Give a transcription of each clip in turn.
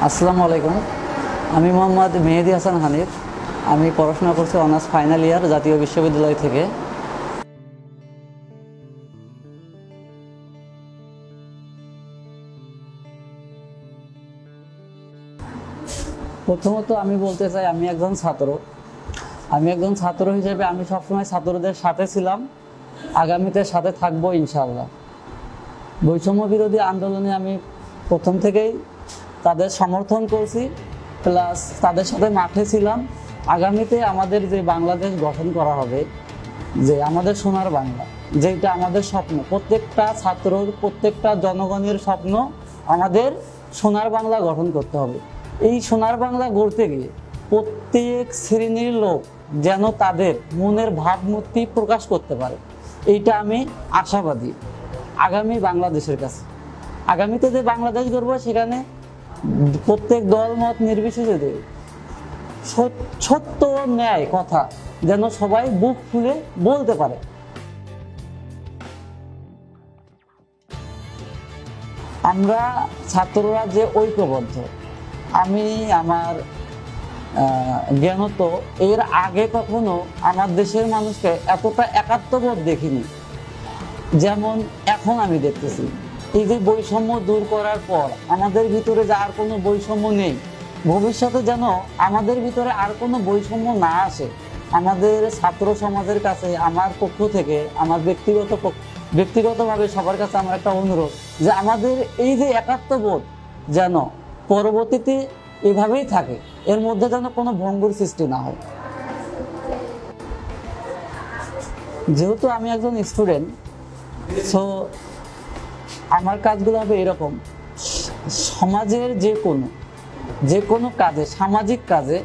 আসসালামু আলাইকুম। আমি মোহাম্মদ মেহেদি হাসান হানিফ। আমি পড়াশোনা করছি অনার্স ফাইনাল ইয়ার জাতীয় বিশ্ববিদ্যালয় থেকে। প্রথমত আমি বলতে চাই আমি একজন ছাত্র হিসেবে আমি সবসময় ছাত্রদের সাথে ছিলাম, আগামীতে সাথে থাকবো ইনশাআল্লাহ। বৈষম্য বিরোধী আন্দোলনে আমি প্রথম থেকেই তাদের সমর্থন করছি, প্লাস তাদের সাথে মাঠে ছিলাম। আগামীতে আমাদের যে বাংলাদেশ গঠন করা হবে, যে আমাদের সোনার বাংলা, যেটা আমাদের স্বপ্ন, প্রত্যেকটা ছাত্রর প্রত্যেকটা জনগণের স্বপ্ন আমাদের সোনার বাংলা গঠন করতে হবে। এই সোনার বাংলা গড়তে গিয়ে প্রত্যেক শ্রেণীর লোক যেন তাদের মনের ভাবমূর্তি প্রকাশ করতে পারে, এইটা আমি আশাবাদী আগামী বাংলাদেশের কাছে। আগামীতে যে বাংলাদেশ গড়ব সেখানে প্রত্যেক দল মত নির্বিশেষে সত্য ন্যায় কথা যেন সবাই বুক খুলে বলতে পারে। আমরা ছাত্ররা যে ঐক্যবদ্ধ, আমি আমার জ্ঞানত এর আগে কখনো আমার দেশের মানুষকে এতটা একাত্মবোধ দেখিনি যেমন এখন আমি দেখতেছি। এই যে বৈষম্য দূর করার পর আমাদের ভিতরে যে আর কোনো বৈষম্য নেই, ভবিষ্যতে যেন আমাদের ভিতরে আর কোনো বৈষম্য না আসে। আমাদের ছাত্র সমাজের কাছে আমার পক্ষ থেকে, আমার ব্যক্তিগতভাবে সবার কাছে আমার একটা অনুরোধ যে আমাদের এই যে একাত্মবোধ যেন পরবর্তীতে এভাবেই থাকে, এর মধ্যে যেন কোনো ভঙ্গুর সৃষ্টি না হয়। যেহেতু আমি একজন স্টুডেন্ট, সো আমার কাজগুলো হবে এরকম: সমাজের যে কোনো কাজে, সামাজিক কাজে,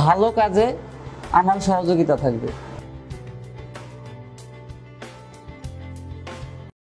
ভালো কাজে আমার সহযোগিতা থাকবে।